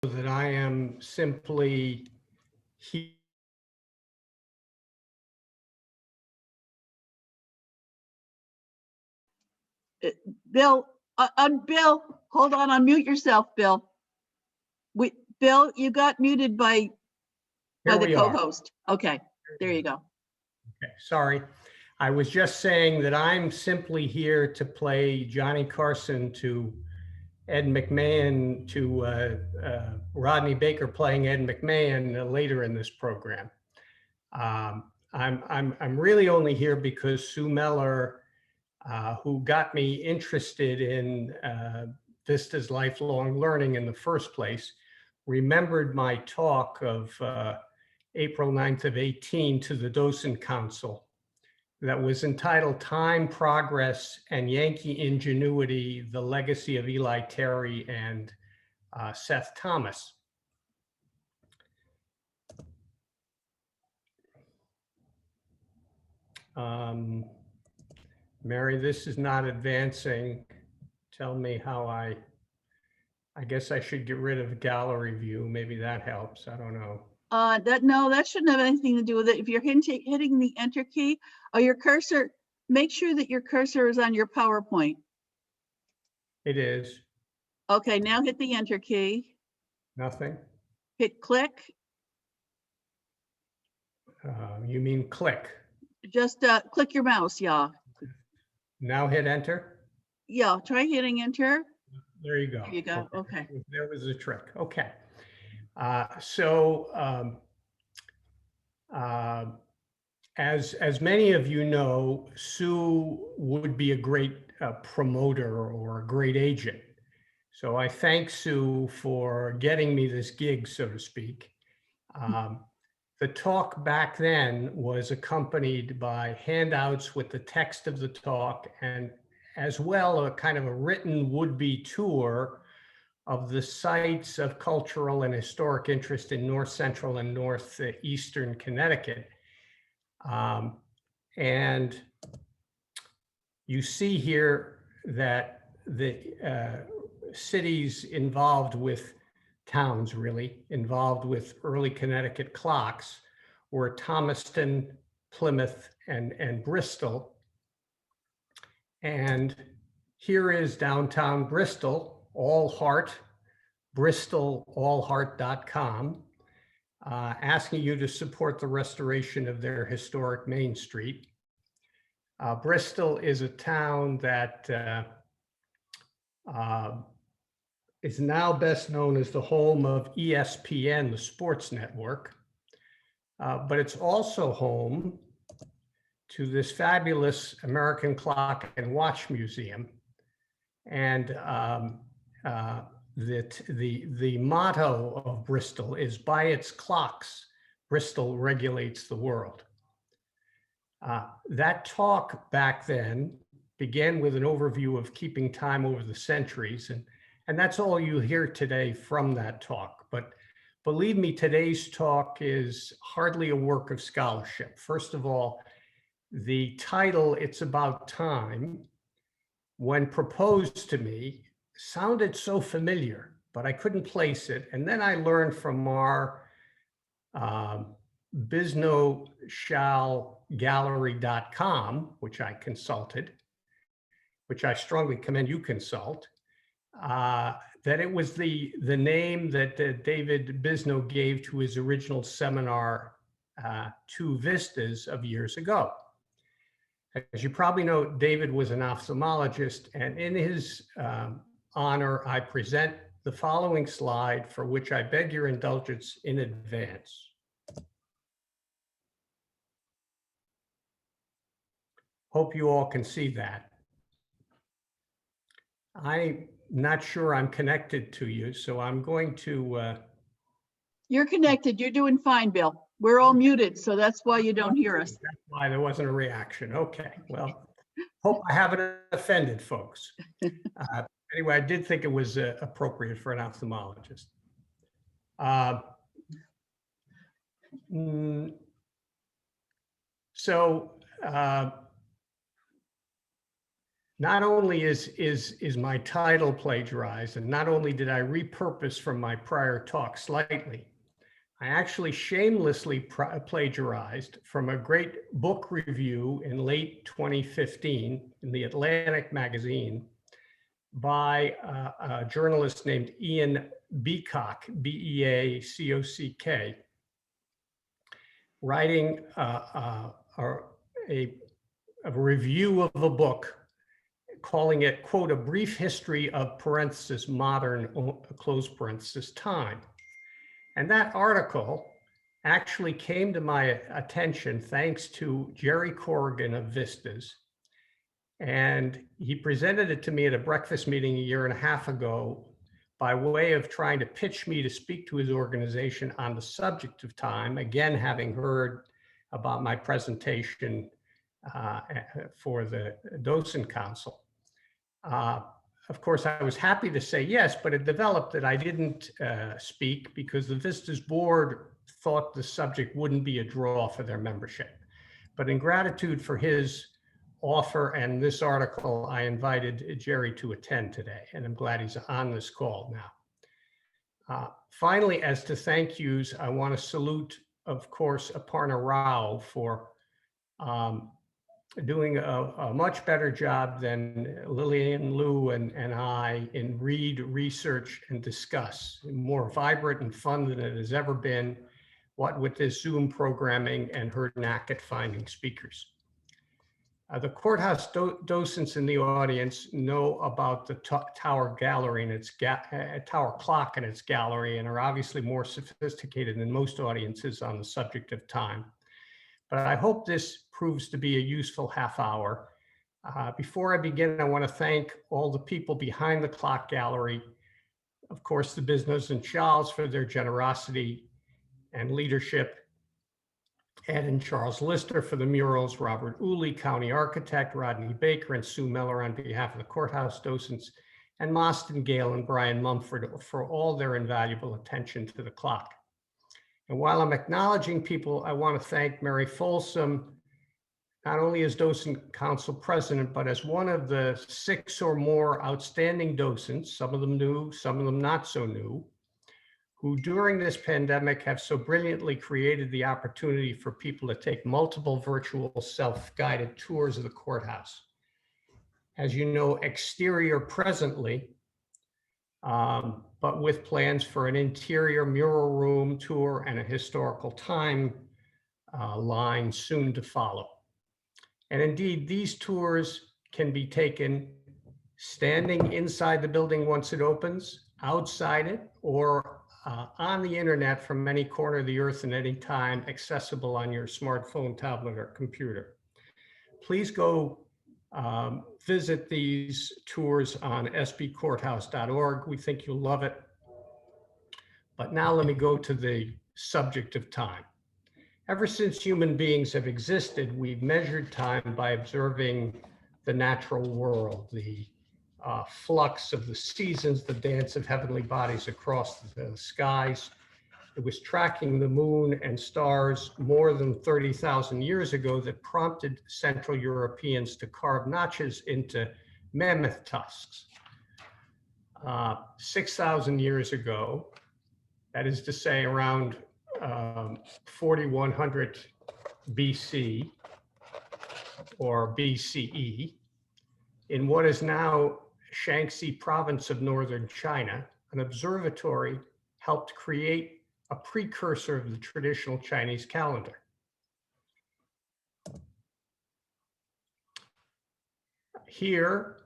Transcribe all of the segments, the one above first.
that I am simply here. Bill, Bill, hold on, unmute yourself, Bill. Bill, you got muted by the co-host. Okay, there you go. Okay, sorry. I was just saying that I'm simply here to play Johnny Carson to Ed McMahon, to Rodney Baker playing Ed McMahon later in this program. I'm really only here because Sue Meller, who got me interested in Vista's lifelong learning in the first place, remembered my talk of April 9th of 18 to the Docent Council that was entitled Time, Progress, and Yankee Ingenuity, the Legacy of Eli Terry and Seth Thomas. Mary, this is not advancing. Tell me how I guess I should get rid of gallery view. Maybe that helps. I don't know. No, that shouldn't have anything to do with it. If you're hitting the enter key or your cursor, make sure that your cursor is on your PowerPoint. It is. Okay, now hit the enter key. Nothing. Hit click. You mean click? Just click your mouse, yeah. Now hit enter? Yeah, try hitting enter. There you go. There you go, okay. There was a trick, okay. As many of you know, Sue would be a great promoter or a great agent. So I thank Sue for getting me this gig, so to speak. The talk back then was accompanied by handouts with the text of the talk and as well a kind of a written would-be tour of the sites of cultural and historic interest in North Central and Northeastern Connecticut. And you see here that the cities involved with towns really involved with early Connecticut clocks were Thomaston, Plymouth, and Bristol. And here is downtown Bristol, All Heart, bristolallheart.com, asking you to support the restoration of their historic Main Street. Bristol is a town that is now best known as the home of ESPN, the sports network, but it's also home to this fabulous American Clock and Watch Museum. And the motto of Bristol is, by its clocks, Bristol regulates the world. That talk back then began with an overview of keeping time over the centuries, and that's all you hear today from that talk. But believe me, today's talk is hardly a work of scholarship. First of all, the title, It's About Time, when proposed to me, sounded so familiar, but I couldn't place it. And then I learned from our bisnoshallgallery.com, which I consulted, which I strongly commend you consult, that it was the name that David Bisno gave to his original seminar, Two Vistas, of years ago. As you probably know, David was an ophthalmologist, and in his honor, I present the following slide, for which I beg your indulgence in advance. Hope you all can see that. I'm not sure I'm connected to you, so I'm going to... You're connected. You're doing fine, Bill. We're all muted, so that's why you don't hear us. That's why there wasn't a reaction. Okay, well, hope I haven't offended folks. Anyway, I did think it was appropriate for an ophthalmologist. not only is my title plagiarized, and not only did I repurpose from my prior talk slightly, I actually shamelessly plagiarized from a great book review in late 2015 in the Atlantic magazine by a journalist named Ian Beacock, Beacock, writing a review of a book, calling it, quote, a brief history of parenthesis modern, close parenthesis time. And that article actually came to my attention thanks to Jerry Corrigan of Vistas. And he presented it to me at a breakfast meeting a year and a half ago by way of trying to pitch me to speak to his organization on the subject of time, again, having heard about my presentation for the Docent Council. Of course, I was happy to say yes, but it developed that I didn't speak because the Vistas board thought the subject wouldn't be a draw for their membership. But in gratitude for his offer and this article, I invited Jerry to attend today, and I'm glad he's on this call now. Finally, as to thank yous, I want to salute, of course, Aparna Rao for doing a much better job than Lillian Liu and I in read, research, and discuss. More vibrant and fun than it has ever been, what with this Zoom programming and her knack at finding speakers. The courthouse docents in the audience know about the Tower Gallery and its Tower Clock and its gallery, and are obviously more sophisticated than most audiences on the subject of time. But I hope this proves to be a useful half hour. Before I begin, I want to thank all the people behind the clock gallery, of course, the Business and Charles for their generosity and leadership, Ed and Charles Lister for the murals, Robert Uli, county architect, Rodney Baker and Sue Miller on behalf of the courthouse docents, and Mostyn Gale and Brian Mumford for all their invaluable attention to the clock. And while I'm acknowledging people, I want to thank Mary Folsom, not only as Docent Council President, but as one of the 6 or more outstanding docents, some of them new, some of them not so new, who during this pandemic have so brilliantly created the opportunity for people to take multiple virtual self-guided tours of the courthouse. As you know, exterior presently, but with plans for an interior mural room tour and a historical time line soon to follow. And indeed, these tours can be taken standing inside the building once it opens, outside it, or on the internet from any corner of the earth at any time, accessible on your smartphone, tablet, or computer. Please go visit these tours on sbcourthouse.org. We think you'll love it. But now let me go to the subject of time. Ever since human beings have existed, we've measured time by observing the natural world, the flux of the seasons, the dance of heavenly bodies across the skies. It was tracking the moon and stars more than 30,000 years ago that prompted Central Europeans to carve notches into mammoth tusks. 6,000 years ago, that is to say around 4100 BC or BCE, in what is now Shaanxi province of northern China, an observatory helped create a precursor of the traditional Chinese calendar. Here,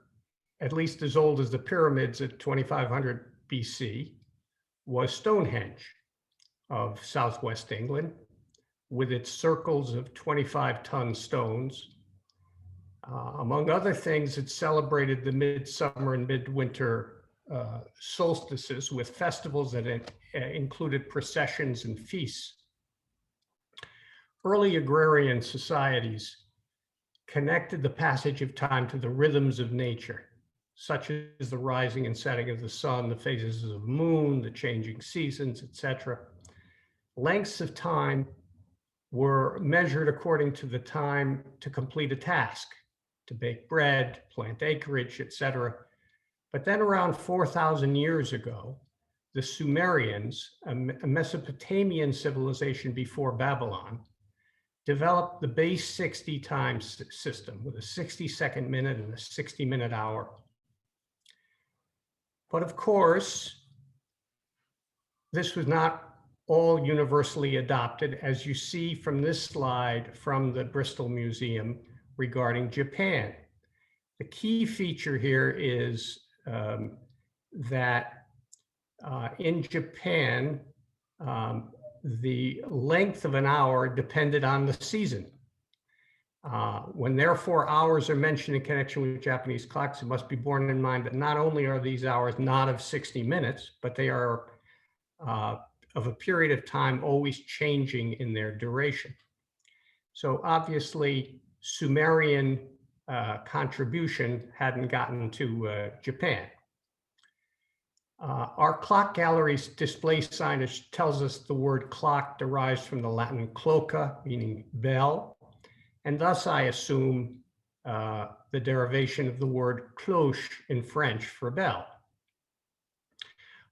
at least as old as the pyramids at 2500 BC, was Stonehenge of southwest England, with its circles of 25-ton stones. Among other things, it celebrated the midsummer and midwinter solstices with festivals that included processions and feasts. Early agrarian societies connected the passage of time to the rhythms of nature, such as the rising and setting of the sun, the phases of the moon, the changing seasons, etc. Lengths of time were measured according to the time to complete a task. to bake bread, plant acreage, etc. But then around 4,000 years ago, the Sumerians, a Mesopotamian civilization before Babylon, developed the base 60 times system with a 60-second minute and a 60-minute hour. But of course, this was not all universally adopted, as you see from this slide from the Bristol Museum regarding Japan. The key feature here is that in Japan, the length of an hour depended on the season. When therefore hours are mentioned in connection with Japanese clocks, it must be borne in mind that not only are these hours not of 60 minutes, but they are of a period of time always changing in their duration. So obviously, Sumerian contribution hadn't gotten to Japan. Our clock gallery's display signage tells us the word clock derives from the Latin cloca, meaning bell, and thus I assume the derivation of the word cloche in French for bell.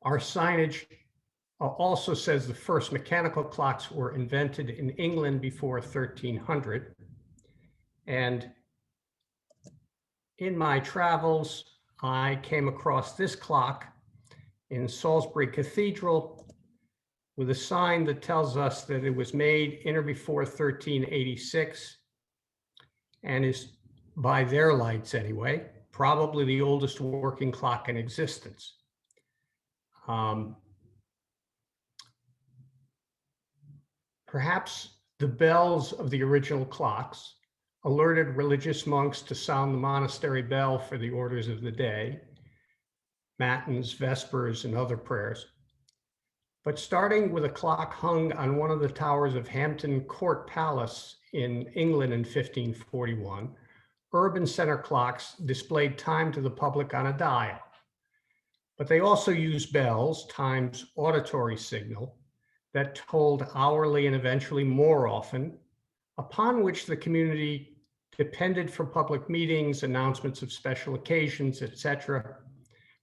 Our signage also says the first mechanical clocks were invented in England before 1300. And in my travels, I came across this clock in Salisbury Cathedral with a sign that tells us that it was made in or before 1386 and is, by their lights anyway, probably the oldest working clock in existence. Perhaps the bells of the original clocks alerted religious monks to sound the monastery bell for the orders of the day, matins, vespers, and other prayers. But starting with a clock hung on one of the towers of Hampton Court Palace in England in 1541, urban center clocks displayed time to the public on a dial. But they also used bells, time's auditory signal, that told hourly and eventually more often, upon which the community depended for public meetings, announcements of special occasions, etc.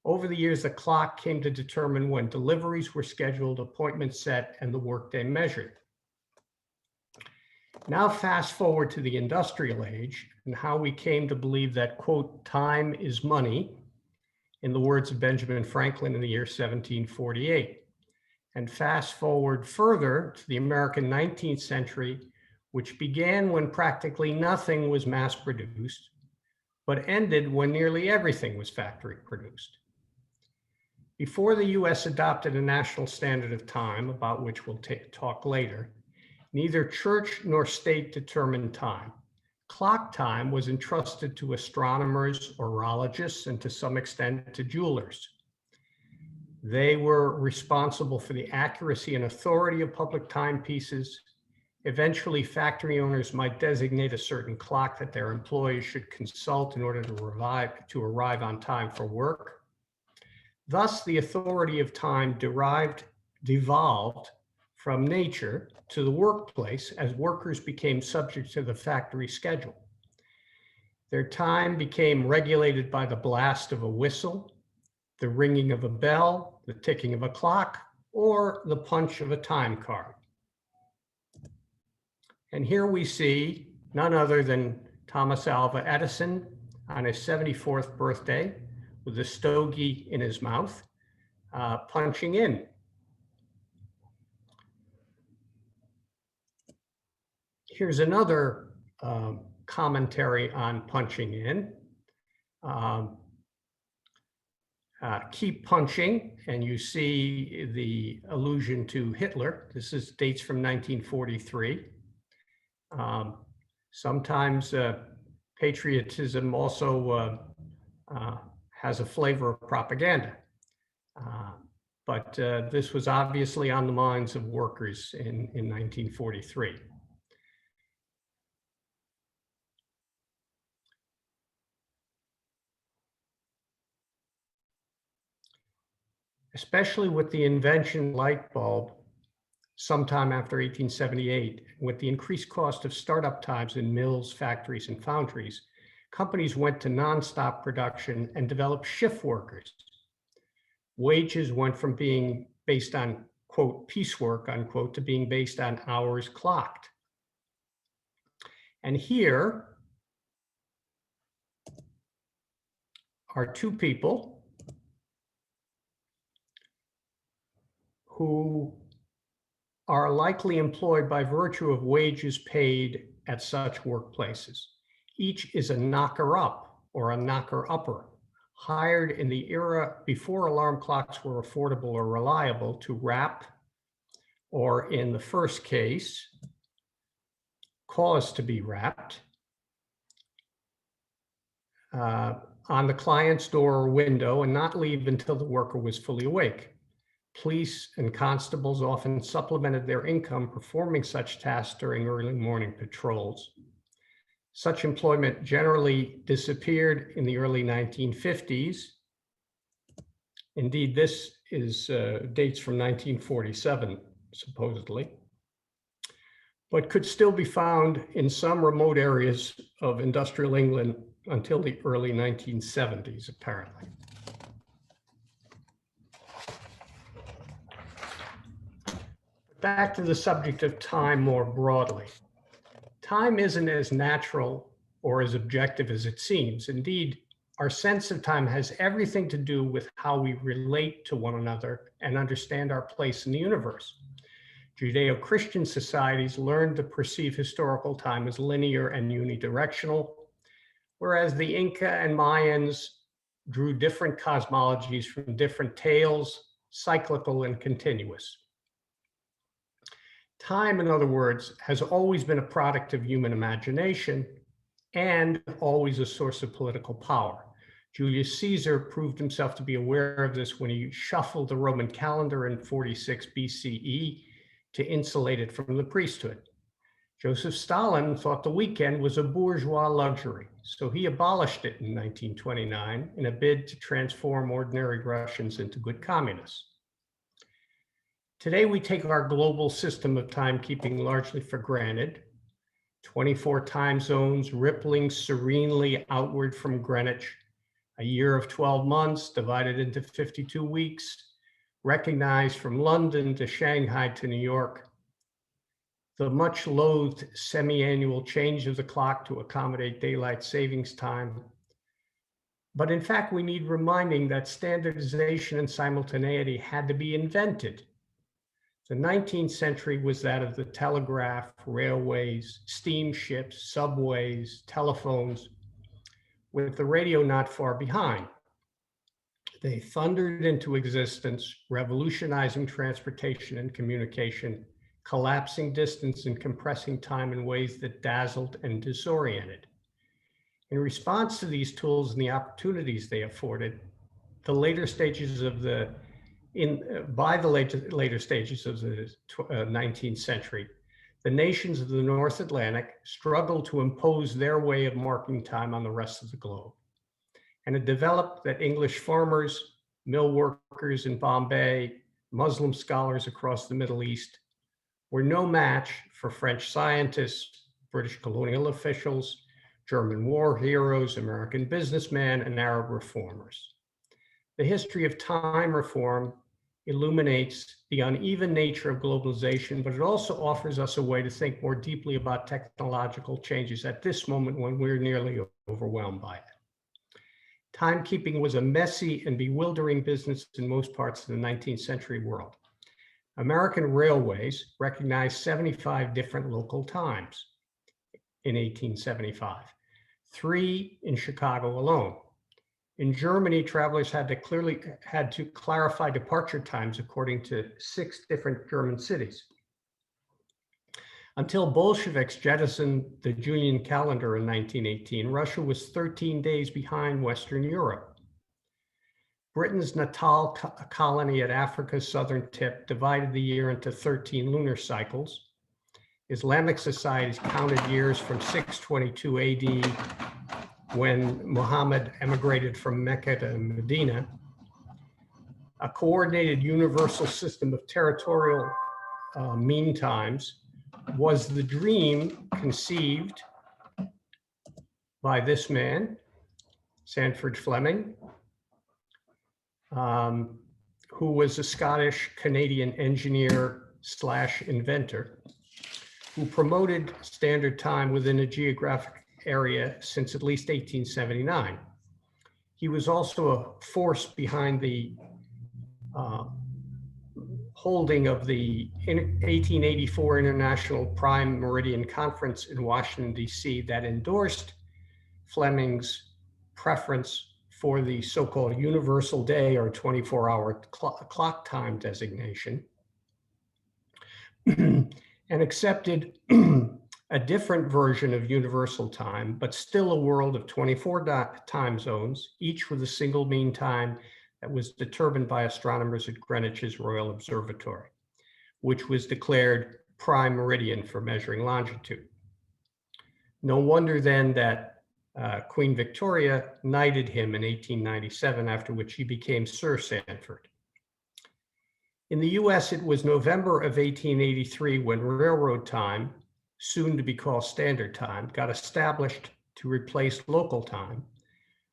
Over the years, the clock came to determine when deliveries were scheduled, appointments set, and the workday measured. Now fast forward to the industrial age and how we came to believe that, quote, time is money, in the words of Benjamin Franklin in the year 1748. And fast forward further to the American 19th century, which began when practically nothing was mass produced, but ended when nearly everything was factory produced. Before the US adopted a national standard of time, about which we'll talk later, neither church nor state determined time. Clock time was entrusted to astronomers, horologists, and to some extent to jewelers. They were responsible for the accuracy and authority of public timepieces. Eventually, factory owners might designate a certain clock that their employees should consult in order to arrive on time for work. Thus, the authority of time devolved from nature to the workplace as workers became subject to the factory schedule. Their time became regulated by the blast of a whistle, the ringing of a bell, the ticking of a clock, or the punch of a time card. And here we see none other than Thomas Alva Edison on his 74th birthday with a stogie in his mouth, punching in. Here's another commentary on punching in. Keep punching, and you see the allusion to Hitler. This dates from 1943. Sometimes patriotism also has a flavor of propaganda. But this was obviously on the minds of workers in 1943. Especially with the invention of the light bulb sometime after 1878, with the increased cost of startup times in mills, factories, and foundries, companies went to nonstop production and developed shift workers. Wages went from being based on, quote, piecework, unquote, to being based on hours clocked. And here are two people who are likely employed by virtue of wages paid at such workplaces. Each is a knocker-up or a knocker-upper, hired in the era before alarm clocks were affordable or reliable to wrap, or in the first case, cause to be wrapped, on the client's door or window and not leave until the worker was fully awake. Police and constables often supplemented their income performing such tasks during early morning patrols. Such employment generally disappeared in the early 1950s. Indeed, this is dates from 1947, supposedly, but could still be found in some remote areas of industrial England until the early 1970s, apparently. Back to the subject of time more broadly. Time isn't as natural or as objective as it seems. Indeed, our sense of time has everything to do with how we relate to one another and understand our place in the universe. Judeo-Christian societies learned to perceive historical time as linear and unidirectional, whereas the Inca and Mayans drew different cosmologies from different tales, cyclical and continuous. Time, in other words, has always been a product of human imagination and always a source of political power. Julius Caesar proved himself to be aware of this when he shuffled the Roman calendar in 46 BCE to insulate it from the priesthood. Joseph Stalin thought the weekend was a bourgeois luxury, so he abolished it in 1929 in a bid to transform ordinary Russians into good communists. Today, we take our global system of timekeeping largely for granted. 24 time zones rippling serenely outward from Greenwich, a year of 12 months divided into 52 weeks, recognized from London to Shanghai to New York. The much loathed semi-annual change of the clock to accommodate daylight savings time. But in fact, we need reminding that standardization and simultaneity had to be invented. The 19th century was that of the telegraph, railways, steamships, subways, telephones, with the radio not far behind. They thundered into existence, revolutionizing transportation and communication, collapsing distance and compressing time in ways that dazzled and disoriented. In response to these tools and the opportunities they afforded, by the later stages of the 19th century, the nations of the North Atlantic struggled to impose their way of marking time on the rest of the globe. And it developed that English farmers, mill workers in Bombay, Muslim scholars across the Middle East were no match for French scientists, British colonial officials, German war heroes, American businessmen, and Arab reformers. The history of time reform illuminates the uneven nature of globalization, but it also offers us a way to think more deeply about technological changes at this moment when we're nearly overwhelmed by it. Timekeeping was a messy and bewildering business in most parts of the 19th century world. American railways recognized 75 different local times in 1875, 3 in Chicago alone. In Germany, travelers had to clarify departure times according to 6 different German cities. Until Bolsheviks jettisoned the Julian calendar in 1918, Russia was 13 days behind Western Europe. Britain's Natal colony at Africa's southern tip divided the year into 13 lunar cycles. Islamic societies counted years from 622 AD, when Muhammad emigrated from Mecca to Medina. A coordinated universal system of territorial mean times was the dream conceived by this man, Sanford Fleming, who was a Scottish-Canadian engineer / inventor who promoted standard time within a geographic area since at least 1879. He was also a force behind the holding of the 1884 International Prime Meridian Conference in Washington, D.C. that endorsed Fleming's preference for the so-called universal day or 24-hour clock time designation and accepted a different version of universal time, but still a world of 24 time zones, each with a single mean time that was determined by astronomers at Greenwich's Royal Observatory, which was declared prime meridian for measuring longitude. No wonder then that Queen Victoria knighted him in 1897, after which he became Sir Sanford. In the US, it was November of 1883 when railroad time, soon to be called standard time, got established to replace local time,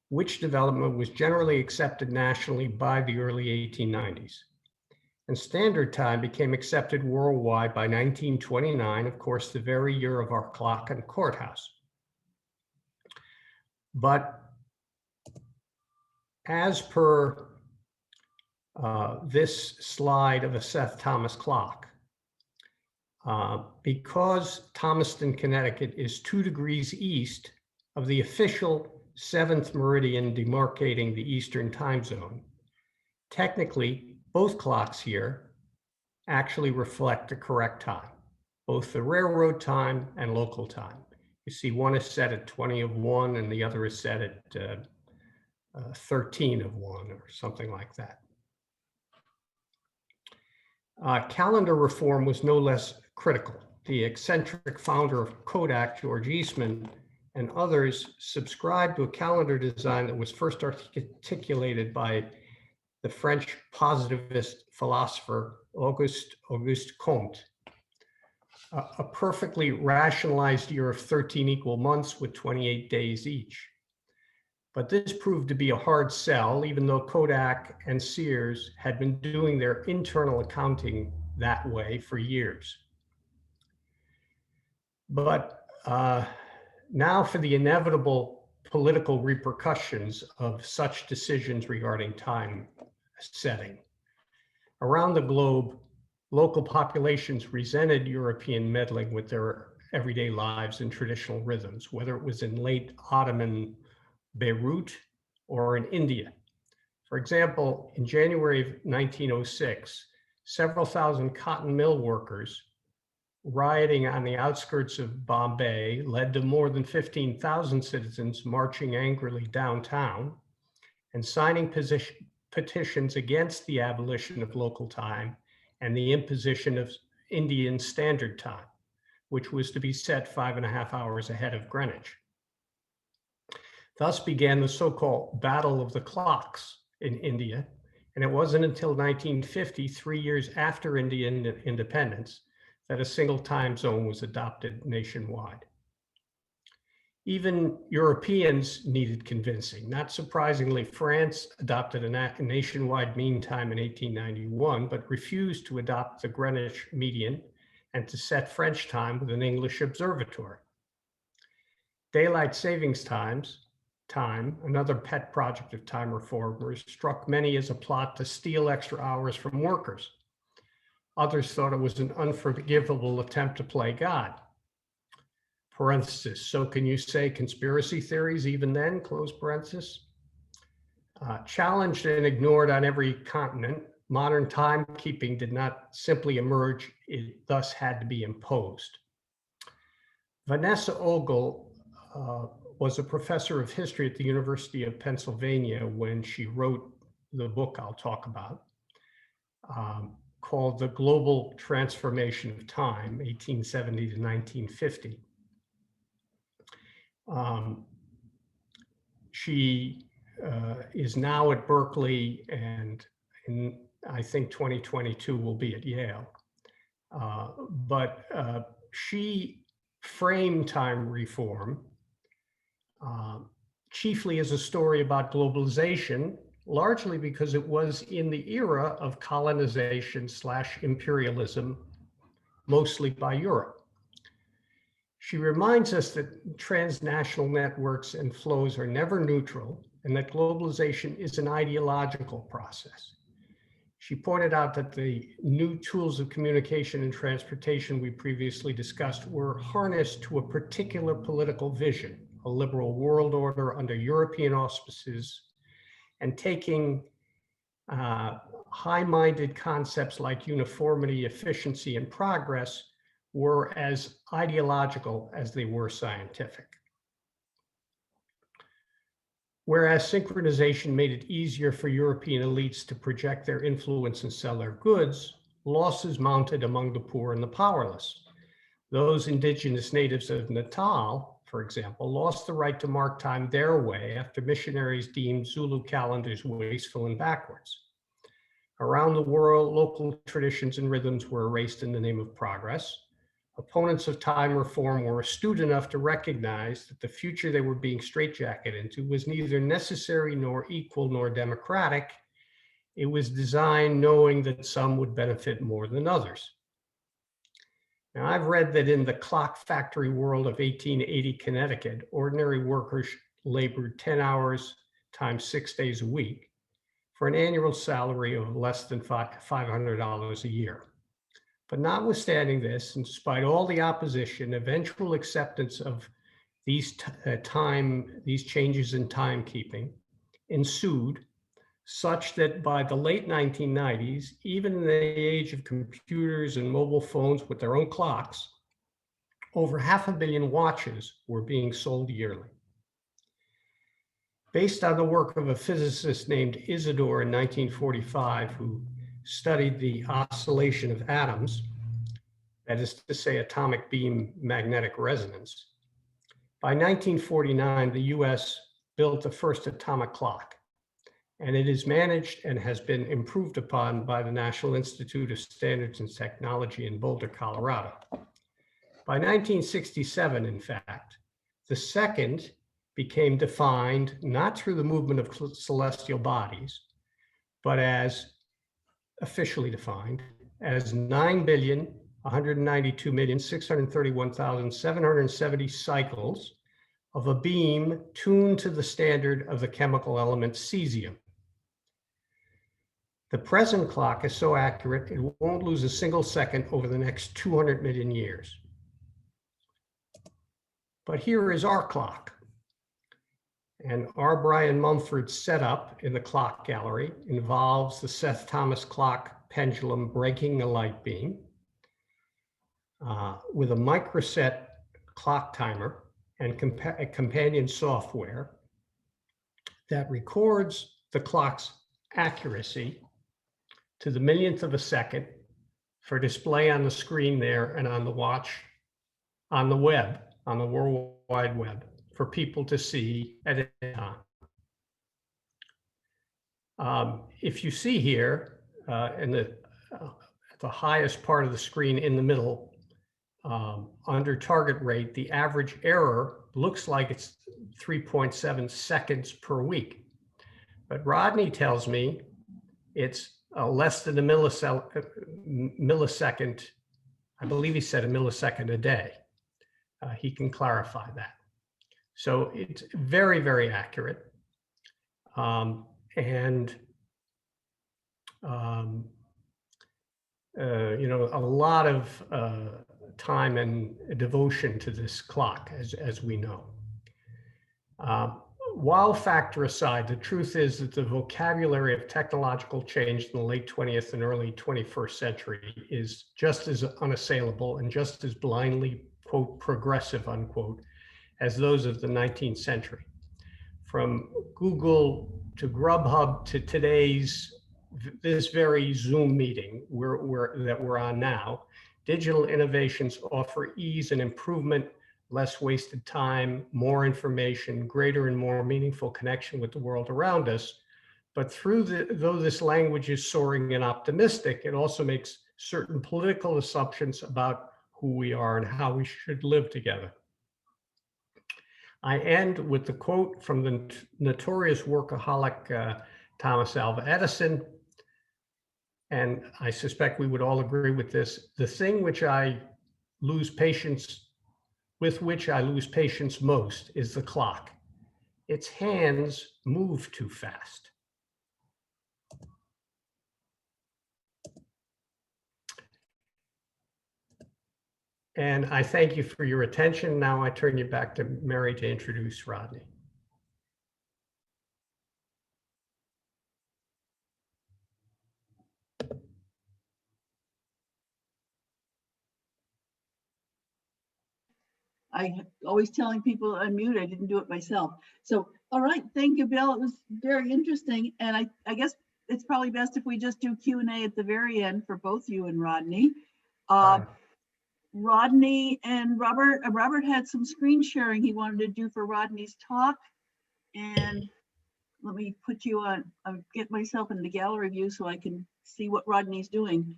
which development was generally accepted nationally by the early 1890s. And standard time became accepted worldwide by 1929, of course, the very year of our clock and courthouse. But as per this slide of a Seth Thomas clock, because Thomaston, Connecticut is 2 degrees east of the official 7th meridian demarcating the Eastern time zone, technically both clocks here actually reflect the correct time, both the railroad time and local time. You see, one is set at 20 of 1 and the other is set at 13 of 1 or something like that. Calendar reform was no less critical. The eccentric founder of Kodak, George Eastman, and others subscribed to a calendar design that was first articulated by the French positivist philosopher Auguste Comte. A perfectly rationalized year of 13 equal months with 28 days each. But this proved to be a hard sell, even though Kodak and Sears had been doing their internal accounting that way for years. But now for the inevitable political repercussions of such decisions regarding time setting. Around the globe, local populations resented European meddling with their everyday lives and traditional rhythms, whether it was in late Ottoman Beirut or in India. For example, in January of 1906, several thousand cotton mill workers rioting on the outskirts of Bombay led to more than 15,000 citizens marching angrily downtown and signing petitions against the abolition of local time and the imposition of Indian Standard Time, which was to be set 5.5 hours ahead of Greenwich. Thus began the so-called Battle of the Clocks in India, and it wasn't until 1950, 3 years after Indian independence, that a single time zone was adopted nationwide. Even Europeans needed convincing. Not surprisingly, France adopted a nationwide mean time in 1891, but refused to adopt the Greenwich median and to set French time with an English observatory. Daylight savings time, another pet project of time reformers, struck many as a plot to steal extra hours from workers. Others thought it was an unforgivable attempt to play God. Parenthesis, so can you say conspiracy theories even then, close parenthesis? Challenged and ignored on every continent, modern timekeeping did not simply emerge, it thus had to be imposed. Vanessa Ogle was a professor of history at the University of Pennsylvania when she wrote the book I'll talk about, called The Global Transformation of Time, 1870 to 1950. She is now at Berkeley, and in, I think, 2022 will be at Yale. But she framed time reform chiefly as a story about globalization, largely because it was in the era of colonization/imperialism, mostly by Europe. She reminds us that transnational networks and flows are never neutral and that globalization is an ideological process. She pointed out that the new tools of communication and transportation we previously discussed were harnessed to a particular political vision, a liberal world order under European auspices, and taking high-minded concepts like uniformity, efficiency, and progress were as ideological as they were scientific. Whereas synchronization made it easier for European elites to project their influence and sell their goods, losses mounted among the poor and the powerless. Those indigenous natives of Natal, for example, lost the right to mark time their way after missionaries deemed Zulu calendars wasteful and backwards. Around the world, local traditions and rhythms were erased in the name of progress. Opponents of time reform were astute enough to recognize that the future they were being straitjacketed into was neither necessary nor equal nor democratic. It was designed knowing that some would benefit more than others. Now, I've read that in the clock factory world of 1880 Connecticut, ordinary workers labored 10 hours times 6 days a week for an annual salary of less than $500 a year. But notwithstanding this, and despite all the opposition, eventual acceptance of these changes in timekeeping ensued, such that by the late 1990s, even in the age of computers and mobile phones with their own clocks, over 500 million watches were being sold yearly. Based on the work of a physicist named Isidore in 1945, who studied the oscillation of atoms, that is to say, atomic beam magnetic resonance. By 1949, the US built the first atomic clock, and it is managed and has been improved upon by the National Institute of Standards and Technology in Boulder, Colorado. By 1967, in fact, the second became defined not through the movement of celestial bodies, but as officially defined as 9,192,631,770 cycles of a beam tuned to the standard of the chemical element cesium. The present clock is so accurate, it won't lose a single second over the next 200 million years. But here is our clock. And R. Brian Mumford's setup in the clock gallery involves the Seth Thomas clock pendulum breaking a light beam with a microset clock timer and companion software that records the clock's accuracy to the millionth of a second for display on the screen there and on the watch on the web, on the World Wide Web, for people to see at any time. If you see here at the highest part of the screen in the middle, under target rate, the average error looks like it's 3.7 seconds per week. But Rodney tells me it's less than a millisecond. I believe he said a millisecond a day. He can clarify that. So it's very, very accurate. A lot of time and devotion to this clock, as we know. Wow factor aside, the truth is that the vocabulary of technological change in the late 20th and early 21st century is just as unassailable and just as blindly, quote, progressive, unquote, as those of the 19th century. From Google to Grubhub to this very Zoom meeting that we're on now, digital innovations offer ease and improvement, less wasted time, more information, greater and more meaningful connection with the world around us. But though this language is soaring and optimistic, it also makes certain political assumptions about who we are and how we should live together. I end with the quote from the notorious workaholic Thomas Alva Edison, and I suspect we would all agree with this. The thing with which I lose patience most is the clock. Its hands move too fast. And I thank you for your attention. Now I turn you back to Mary to introduce Rodney. I always telling people to unmute. I didn't do it myself. So, all right. Thank you, Bill. It was very interesting. And I guess it's probably best if we just do Q&A at the very end for both you and Rodney. Rodney and Robert had some screen sharing he wanted to do for Rodney's talk. And let me put you on, I'll get myself in the gallery view so I can see what Rodney's doing.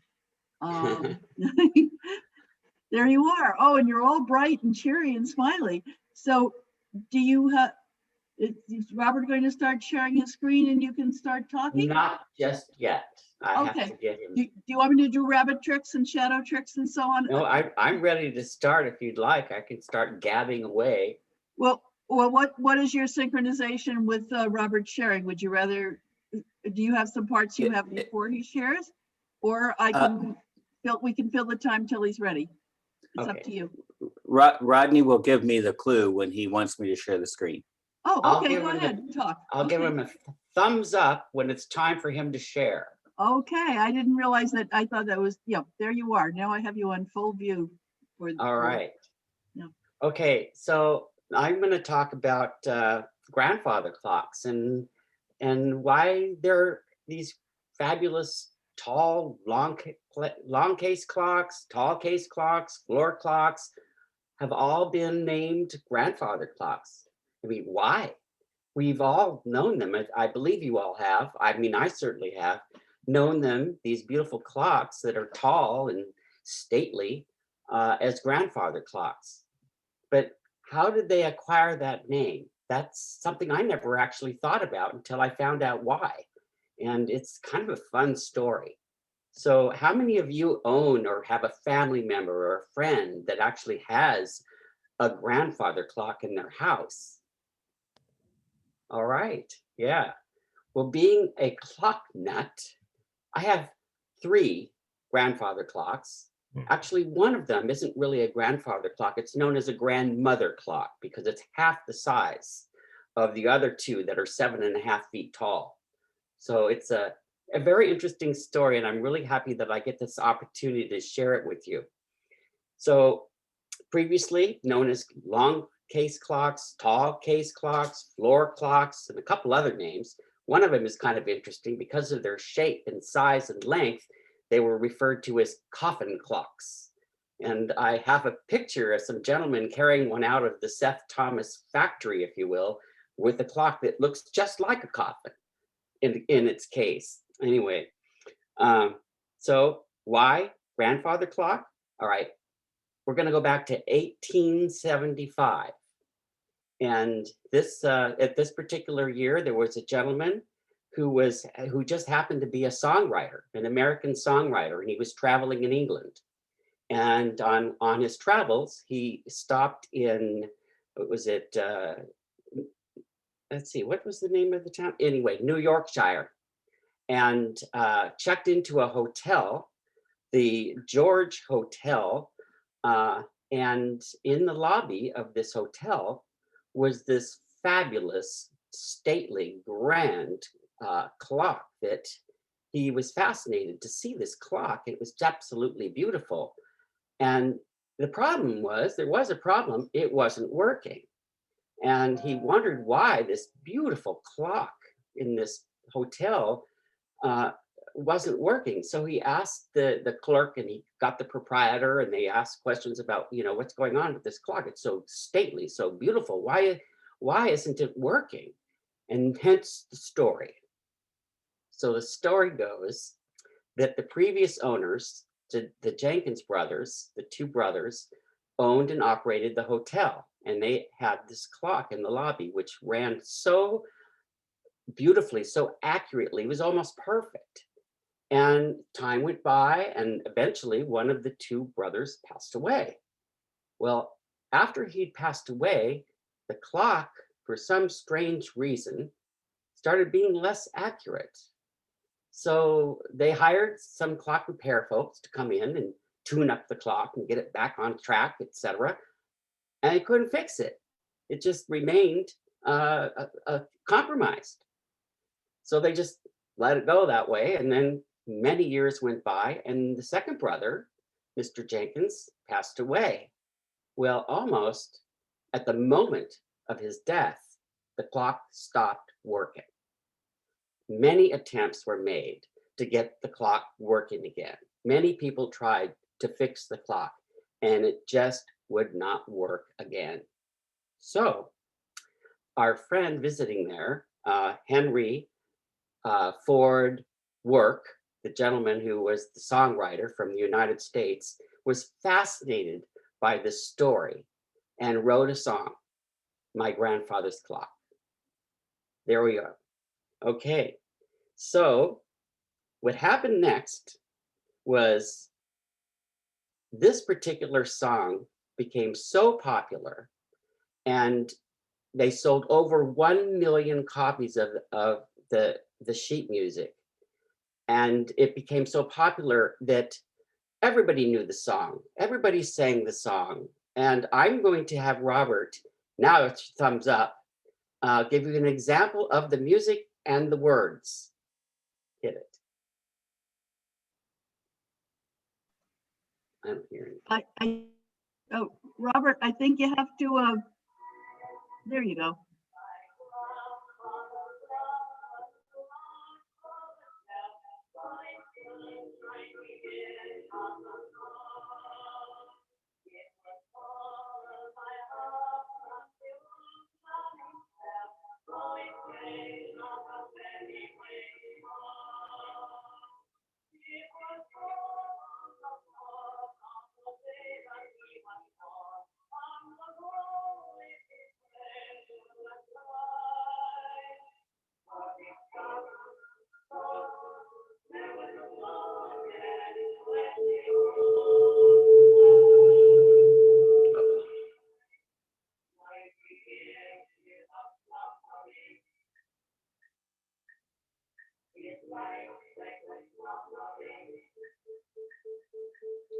There you are. Oh, and you're all bright and cheery and smiley. So do you have, is Robert going to start sharing his screen and you can start talking? Not just yet. I Okay. have to get him. Do you want me to do rabbit tricks and shadow tricks and so on? No, I'm ready to start if you'd like. I can start gabbing away. Well, what is your synchronization with Robert sharing? Would you rather, do you have some parts you have before he shares? Or I can, we can fill the time till he's ready. It's up to you. Rodney will give me the clue when he wants me to share the screen. Oh, okay, go ahead, talk. I'll give him a thumbs up when it's time for him to share. Okay, I didn't realize that. I thought that was, yeah, there you are. Now I have you on full view. All right. Yeah. Okay, so I'm going to talk about grandfather clocks and why they're these fabulous tall, long case clocks, tall case clocks, floor clocks have all been named grandfather clocks. I mean, why? We've all known them. I believe you all have. I mean, I certainly have known them, these beautiful clocks that are tall and stately as grandfather clocks. But how did they acquire that name? That's something I never actually thought about until I found out why. And it's kind of a fun story. So how many of you own or have a family member or a friend that actually has a grandfather clock in their house? All right, yeah. Well, being a clock nut, I have 3 grandfather clocks. Actually, one of them isn't really a grandfather clock. It's known as a grandmother clock because it's half the size of the other 2 that are 7.5 feet tall. So it's a very interesting story, and I'm really happy that I get this opportunity to share it with you. So previously known as long case clocks, tall case clocks, floor clocks, and a couple other names. One of them is kind of interesting because of their shape and size and length. They were referred to as coffin clocks. And I have a picture of some gentlemen carrying one out of the Seth Thomas factory, if you will, with a clock that looks just like a coffin in its case. Anyway, so why grandfather clock? All right, we're going to go back to 1875. And this at this particular year, there was a gentleman who just happened to be a songwriter, an American songwriter, and he was traveling in England. And on his travels, he stopped in, what was it? Let's see, what was the name of the town? Anyway, New Yorkshire, and checked into a hotel, the George Hotel, and in the lobby of this hotel was this fabulous, stately, grand clock that he was fascinated to see this clock. It was absolutely beautiful. And the problem was, there was a problem, it wasn't working. And he wondered why this beautiful clock in this hotel wasn't working. So he asked the clerk, and he got the proprietor, and they asked questions about, what's going on with this clock? It's so stately, so beautiful. Why isn't it working? And hence the story. So the story goes that the previous owners, the Jenkins brothers, the 2 brothers, owned and operated the hotel, and they had this clock in the lobby, which ran so beautifully, so accurately, it was almost perfect. And time went by, and eventually one of the two brothers passed away. Well, after he'd passed away, the clock, for some strange reason, started being less accurate. So they hired some clock repair folks to come in and tune up the clock and get it back on track, etc. And they couldn't fix it. It just remained compromised. So they just let it go that way. And then many years went by, and the second brother, Mr. Jenkins, passed away. Well, almost at the moment of his death, the clock stopped working. Many attempts were made to get the clock working again. Many people tried to fix the clock, and it just would not work again. So our friend visiting there, Henry Ford Work, the gentleman who was the songwriter from the United States, was fascinated by this story and wrote a song, My Grandfather's Clock. There we are. Okay, so what happened next was this particular song became so popular, and they sold over 1 million copies of the sheet music. And it became so popular that everybody knew the song. Everybody sang the song. And I'm going to have Robert, now it's thumbs up, give you an example of the music and the words. Hit it. I don't hear it. Oh, Robert, I think you have to, there you go.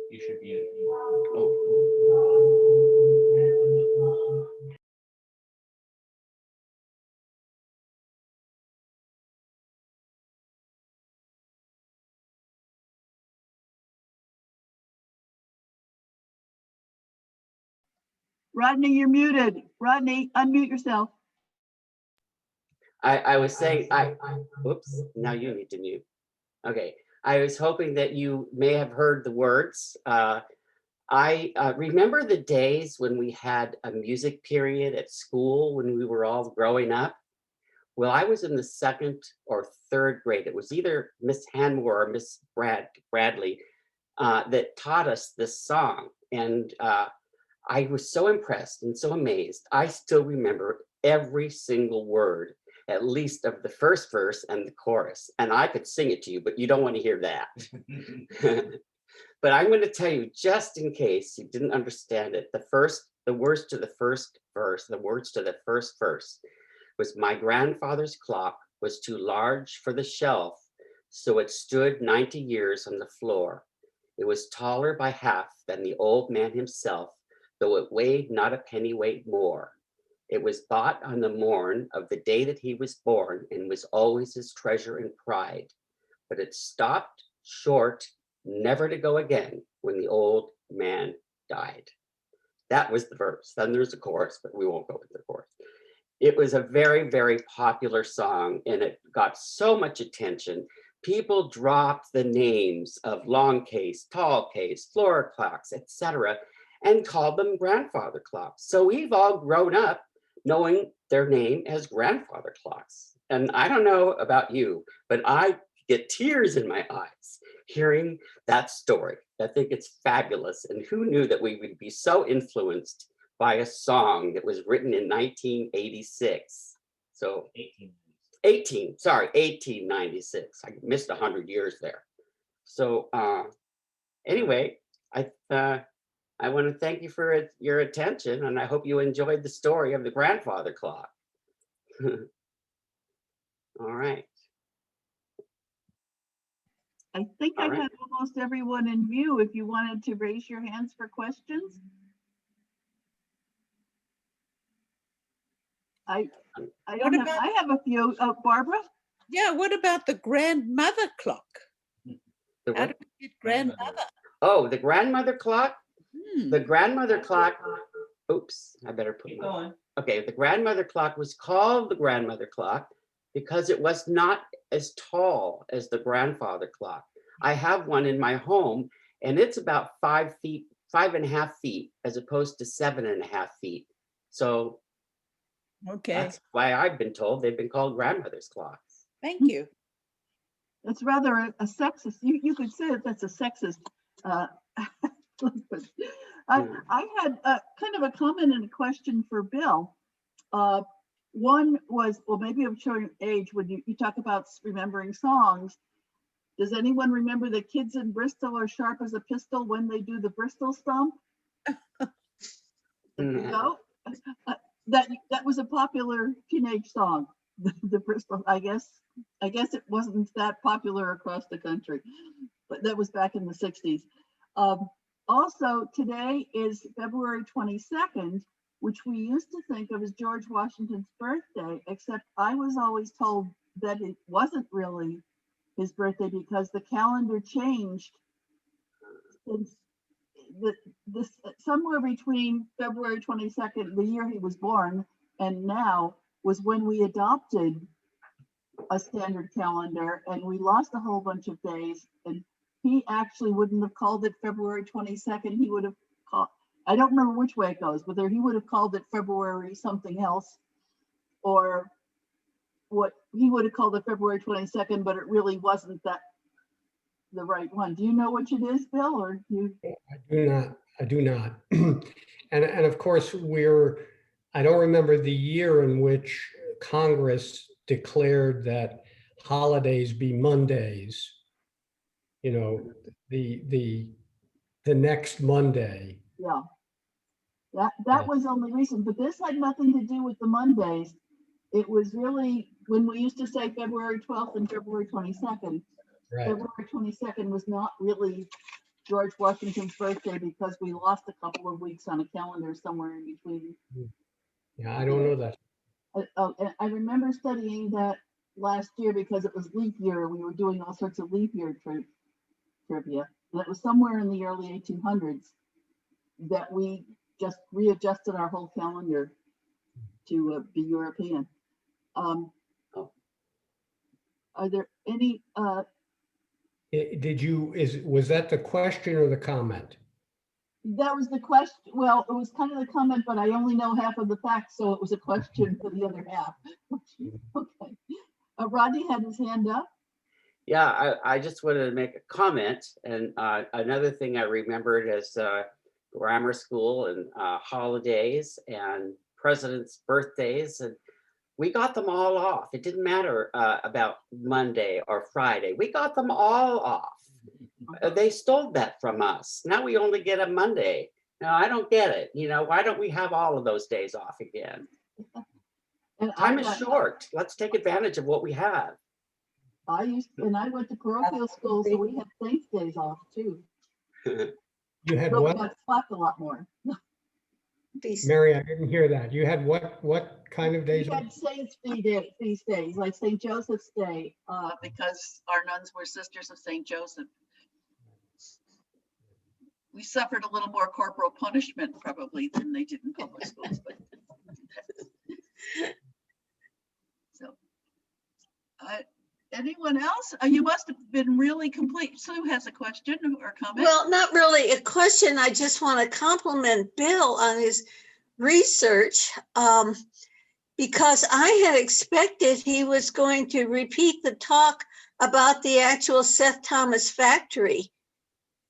You should be. Oh. Rodney, you're muted. Rodney, unmute yourself. I was saying, whoops, now you need to mute. Okay, I was hoping that you may have heard the words. I remember the days when we had a music period at school when we were all growing up. Well, I was in the second or third grade. It was either Miss Hanmore or Miss Bradley that taught us this song. And I was so impressed and so amazed. I still remember every single word, at least of the first verse and the chorus. And I could sing it to you, but you don't want to hear that. But I'm going to tell you, just in case you didn't understand it, the words to the first verse was, my grandfather's clock was too large for the shelf, so it stood 90 years on the floor. It was taller by half than the old man himself, though it weighed not a pennyweight more. It was bought on the morn of the day that he was born, and was always his treasure and pride. But it stopped short, never to go again, when the old man died. That was the verse. Then there's a chorus, but we won't go with the chorus. It was a very, very popular song, and it got so much attention. People dropped the names of long case, tall case, floor clocks, etc., and called them grandfather clocks. So we've all grown up knowing their name as grandfather clocks. And I don't know about you, but I get tears in my eyes hearing that story. I think it's fabulous. And who knew that we would be so influenced by a song that was written in 1986? So 1896. I missed 100 years there. So anyway, I want to thank you for your attention, and I hope you enjoyed the story of the grandfather clock. All right. I think All I right. had almost everyone in view. If you wanted to raise your hands for questions. I don't have, I have a few. Barbara? Yeah, what about the grandmother clock? The How do what? we get grandmother? Oh, the grandmother clock? Hmm. The grandmother clock. Oops, I better put Keep my. going. Okay, the grandmother clock was called the grandmother clock because it was not as tall as the grandfather clock. I have one in my home, and it's about 5 feet, 5.5 feet, as opposed to 7.5 feet. So Okay, that's why I've been told they've been called grandmother's clocks. thank you. It's rather a sexist. You could say that that's a sexist. I had kind of a comment and a question for Bill. One was, well, maybe I'm showing age when you talk about remembering songs. Does anyone remember the kids in Bristol are sharp as a pistol when they do the Bristol stomp? No, that was a popular teenage song. The Bristol, I guess it wasn't that popular across the country, but that was back in the 60s. Also, today is February 22nd, which we used to think of as George Washington's birthday, except I was always told that it wasn't really his birthday because the calendar changed since this somewhere between February 22nd, the year he was born, and now was when we adopted a standard calendar, and we lost a whole bunch of days. And he actually wouldn't have called it February 22nd. He would have called, I don't remember which way it goes, whether he would have called it February something else, or what he would have called it February 22nd, but it really wasn't that the right one. Do you know which it is, Bill, or you? I do not. And of course, I don't remember the year in which Congress declared that holidays be Mondays, the next Monday. Yeah. That was only recent, but this had nothing to do with the Mondays. It was really when we used to say February 12th and February 22nd. Right. February 22nd was not really George Washington's birthday because we lost a couple of weeks on a calendar somewhere in between. Yeah, I don't know that. And I remember studying that last year because it was leap year. We were doing all sorts of leap year trivia. And it was somewhere in the early 1800s that we just readjusted our whole calendar to be European. Are there any? Was that the question or the comment? That was the question. Well, it was kind of the comment, but I only know half of the facts, so it was a question for the other half. Okay. Rodney had his hand up. Yeah, I just wanted to make a comment. And another thing I remembered is grammar school and holidays and presidents' birthdays. And we got them all off. It didn't matter about Monday or Friday. We got them all off. They stole that from us. Now we only get a Monday. No, I don't get it. Why don't we have all of those days off again? And Time is short. Let's take advantage of what we have. I went to parochial school, so we had Saints days off too. You had So we what? got slapped a lot more. Mary, I didn't hear that. You had what kind of days? We had Saints feast days, like St. Joseph's Day, because our nuns were sisters of St. Joseph. We suffered a little more corporal punishment probably than they did in public schools, but so anyone else? You must have been really complete. Sue has a question or comment. Well, not really a question. I just want to compliment Bill on his research because I had expected he was going to repeat the talk about the actual Seth Thomas factory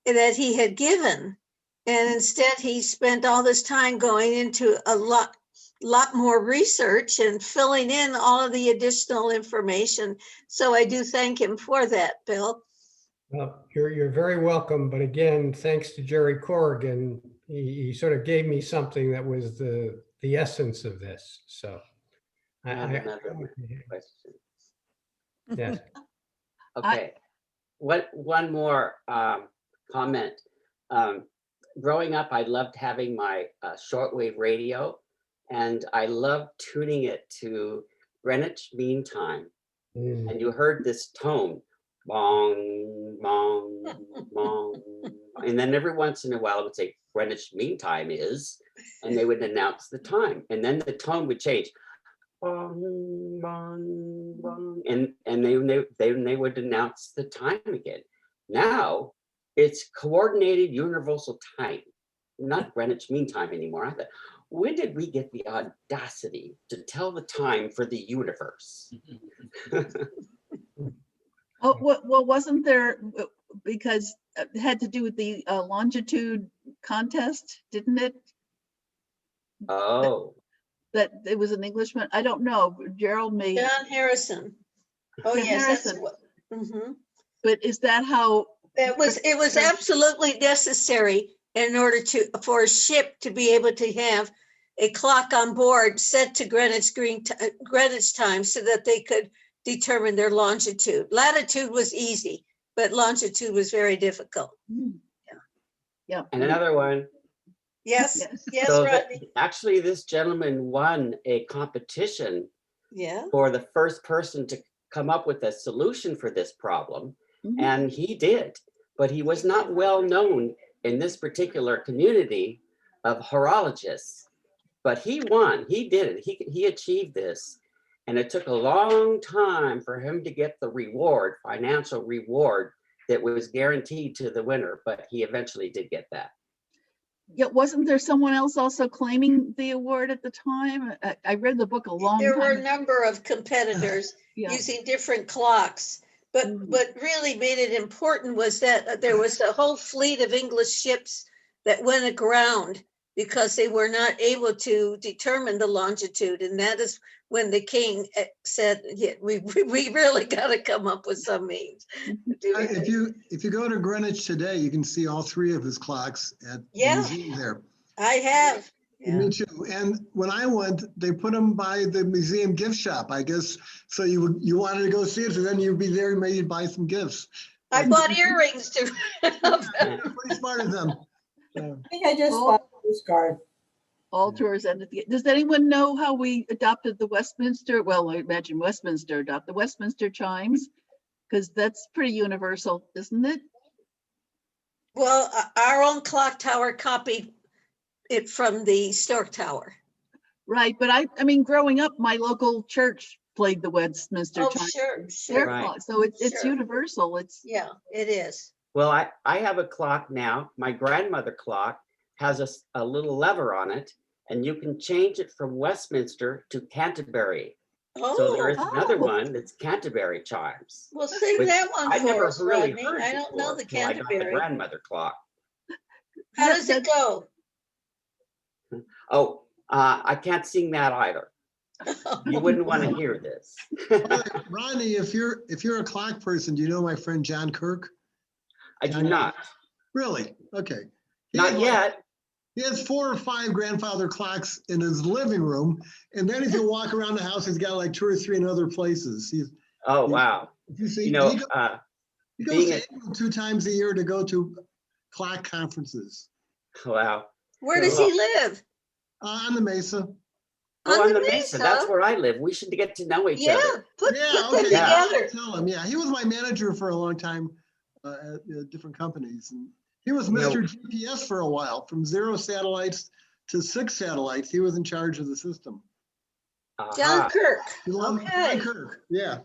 that he had given. And instead he spent all this time going into a lot more research and filling in all of the additional information. So I do thank him for that, Bill. Well, you're very welcome. But again, thanks to Jerry Corrigan, he sort of gave me something that was the essence of this. So I have another question. Yes. Okay. One more comment. Growing up, I loved having my shortwave radio, and I loved tuning it to Greenwich Mean Time. Mm. And you heard this tone, bong, bong, bong. And then every once in a while it would say, Greenwich Mean Time is, and they would announce the time. And then the tone would change. Bong, bong, bong. And they would announce the time again. Now it's coordinated universal time, not Greenwich Mean Time anymore. I thought, when did we get the audacity to tell the time for the universe? Oh, well, wasn't there, because it had to do with the longitude contest, didn't it? Oh, That it was an Englishman. I don't know. Gerald may, John Harrison. Oh, John yes, that's Harrison. what. Mhm. but is that how? It was absolutely necessary in order for a ship to be able to have a clock on board set to Greenwich time so that they could determine their longitude. Latitude was easy, but longitude was very difficult. Yeah. and another one. Yes, Yes. yes, So Rodney. actually, this gentleman won a competition Yeah. for the first person to come up with a solution for this problem. Mhm. And he did, but he was not well known in this particular community of horologists. But he won, he did it, he achieved this. And it took a long time for him to get the reward, financial reward that was guaranteed to the winner, but he eventually did get that. Yeah, wasn't there someone else also claiming the award at the time? I read the book a long There were a time. number of competitors Yeah. using different clocks. But Mhm. what really made it important was that there was a whole fleet of English ships that went aground because they were not able to determine the longitude. And that is when the king said, yeah, we really got to come up with some means. to do it. If you go to Greenwich today, you can see all three of his clocks at the Yeah. museum there. I have. Yeah. Me too. And when I went, they put them by the museum gift shop, I guess. So you wanted to go see it, so then you'd be there, maybe you'd buy some gifts. I bought earrings to. Yeah, pretty smart of them. So, I think I just All- bought a postcard. All tours ended. Does anyone know how we adopted the Westminster? Well, I imagine Westminster adopted the Westminster chimes, because that's pretty universal, isn't it? Well, our own clock tower copied it from the Stork Tower. Right, but I mean, growing up, my local church played the Westminster Oh, chime. sure, Their sure. Right. clock, so it's Sure. universal. It's Yeah, it is. Well, I have a clock now. My grandmother clock has a little lever on it, and you can change it from Westminster to Canterbury. So there is Oh, another Oh. one that's Canterbury chimes. well, sing which that one I for never us, really Rodney. heard I don't know before the till I got the Canterbury. grandmother clock. How does it go? Oh, I can't sing that either. You wouldn't want to hear this. Rodney, if you're a clock person, do you know my friend John Kirk? I do not. Really? Okay. He Not had yet. He has 4 or 5 grandfather clocks in his living room. And then if you walk around the house, he's got like 2 or 3 in other places. Oh, wow. You see, You know, he goes being to England 2 times a year to go to clock conferences wow. Where does he live? on the Mesa. Oh, On on the the Mesa, that's Mesa? where I live. We should get to know each Yeah, other. put Yeah, them okay. together. Tell him. Yeah, he was my manager for a long time at different companies. And he was You know- Mr. GPS for a while, from 0 satellites to 6 satellites. He was in charge of the system. John Aha. Kirk. He loved Okay. John Kirk. Yeah.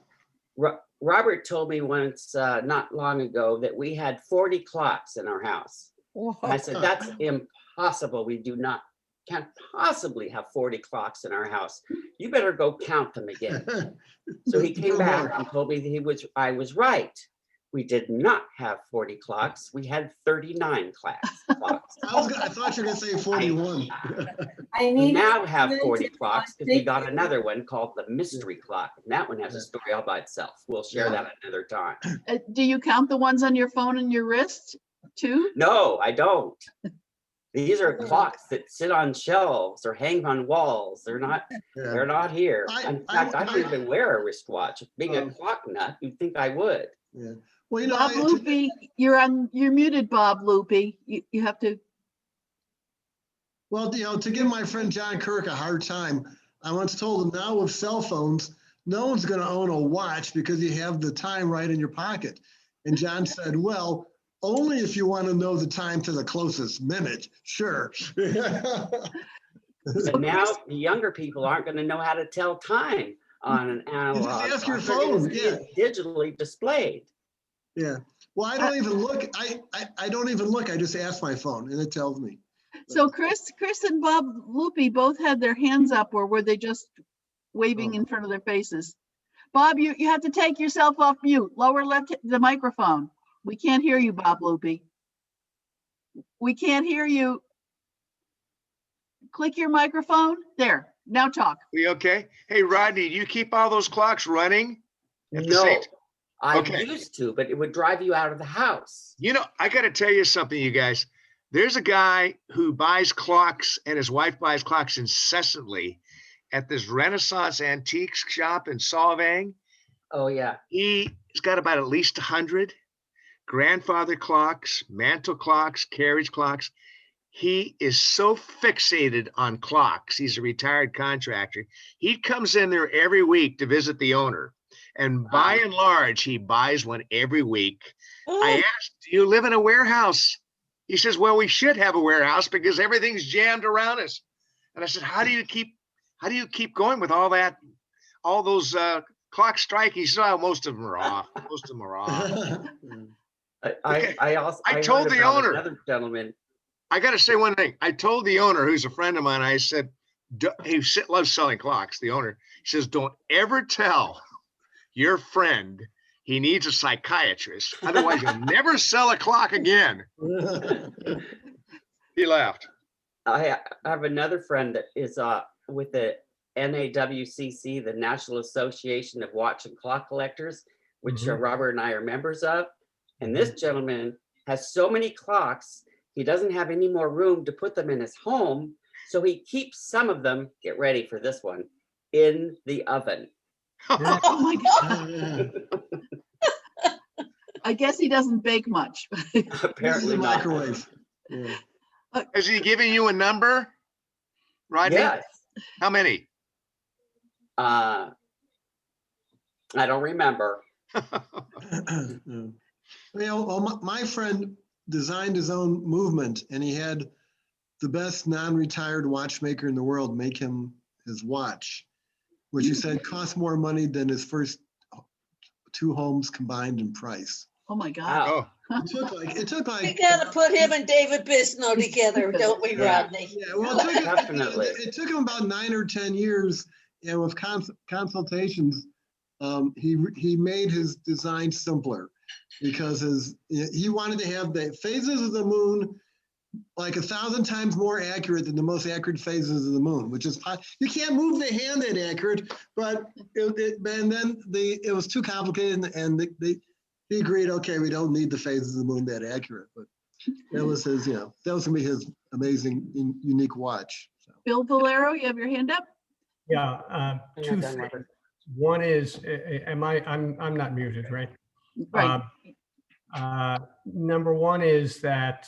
Robert told me once, not long ago, that we had 40 clocks in our house. And I said, that's impossible. We do not can't possibly have 40 clocks in our house. You better go count them again. So he came back and told me that I was right. We did not have 40 clocks. We had 39 clocks. I thought you were gonna say 41. We now have 40 clocks because we got another one called the mystery clock. And that one has a story all by itself. We'll share that another time. Do you count the ones on your phone and your wrist too? No, I don't. These are clocks that sit on shelves or hang on walls. They're not here. In fact, I don't even wear a wristwatch. Being a clock nut, you'd think I would. Yeah. Well, you know, Bob Loopy, you're muted, Bob Loopy. You have to. well, you know, to give my friend John Kirk a hard time, I once told him now with cell phones, no one's going to own a watch because you have the time right in your pocket. And John said, well, only if you want to know the time to the closest minute. Sure. But now the younger people aren't going to know how to tell time on an analog. Just ask your They're gonna phone. see Yeah. it digitally displayed. Yeah. Well, I don't even look. I don't even look. I just ask my phone and it tells me. So Chris and Bob Loopy both had their hands up, or were they just waving in front of their faces? Bob, you have to take yourself off mute. Lower left the microphone. We can't hear you, Bob Loopy. We can't hear you. Click your microphone. There. Now talk. We okay? Hey, Rodney, do you keep all those clocks running? At the No, same I Okay. used to, but it would drive you out of the house. You know, I got to tell you something, you guys. There's a guy who buys clocks and his wife buys clocks incessantly at this Renaissance antiques shop in Solvang. Oh, yeah. He's got about at least 100 grandfather clocks, mantle clocks, carriage clocks. He is so fixated on clocks. He's a retired contractor. He comes in there every week to visit the owner. And by and large, he buys one every week. I asked, do you live in a warehouse? He says, well, we should have a warehouse because everything's jammed around us. And I said, how do you keep going with all that, all those clocks striking? He said, oh, most of them are off. Most of them are off. I told heard the about owner. another gentleman. I got to say one thing. I told the owner, who's a friend of mine, I said, he loves selling clocks, the owner. He says, don't ever tell your friend he needs a psychiatrist. Otherwise, you'll never sell a clock again. He laughed. I have another friend that is with the NAWCC, the National Association of Watch and Clock Collectors, which Robert and I are members of. And this gentleman has so many clocks, he doesn't have any more room to put them in his home. So he keeps some of them, get ready for this one, in the oven. Oh my God. I guess he doesn't bake much. Apparently the not. microwave. Yeah. Has he given you a number, Rodney? Yes. How many? I don't remember. Well, my friend designed his own movement, and he had the best non-retired watchmaker in the world make him his watch, which he said cost more money than his first two homes combined in price. Oh my God. Wow. Oh, It took like. We gotta put him and David Bisnow together, don't we, Yeah. Rodney? Yeah, well, Definitely. it took him about 9 or 10 years, and with consultations, he made his design simpler because he wanted to have the phases of the moon like 1,000 times more accurate than the most accurate phases of the moon, which is you can't move the hand that accurate, but it was too complicated, and he agreed, okay, we don't need the phases of the moon that accurate, but that was his, that was gonna be his amazing, unique watch. So. Bill Vollero, you have your hand up? Yeah, two done, things. Robert. One is, I'm not muted, right? Right. Number one is that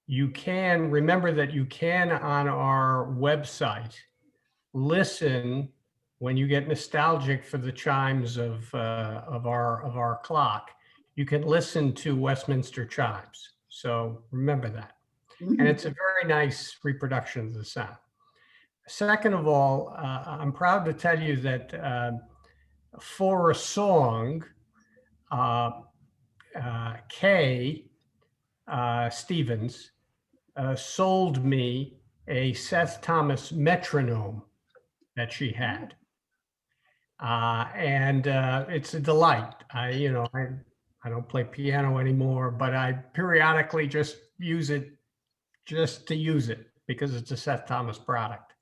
you can remember that you can on our website listen when you get nostalgic for the chimes of our clock. You can listen to Westminster chimes. So remember that. And it's a very nice reproduction of the sound. Second of all, I'm proud to tell you that for a song, Kay Stevens sold me a Seth Thomas metronome that she had. And it's a delight. I don't play piano anymore, but I periodically just use it just to use it because it's a Seth Thomas product.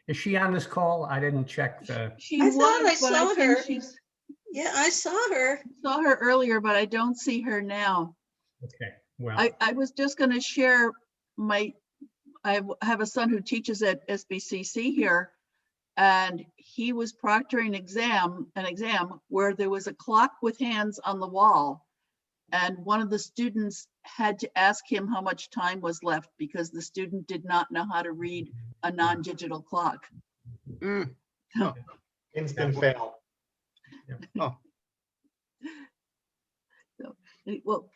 Is she on this call? I didn't check the. She I thought I was, but I saw think her. she's Yeah, I saw her. saw her earlier, but I don't see her now. Okay, well, I was just going to share I have a son who teaches at SBCC here, and he was proctoring an exam where there was a clock with hands on the wall. And one of the students had to ask him how much time was left because the student did not know how to read a non-digital clock. Mm. Instant fail. Well,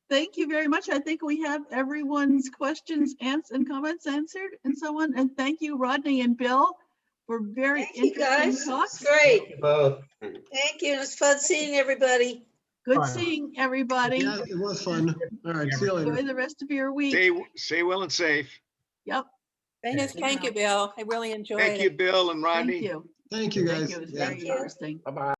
thank you very much. I think we have everyone's questions and comments answered and so on. And thank you, Rodney and Bill, for very Thank you, guys. interesting talks. It's great. Both. Thank you. It's fun seeing everybody. Good Fun. seeing everybody. Yeah, it was fun. All right, see you later. Enjoy the rest of your week. Stay well and safe. Yep. Yes, thank you, Bill. I really enjoyed it. Thank you, Bill and Thank Rodney. you. Thank you, Thank guys. you. It was Yeah. very interesting. Bye-bye.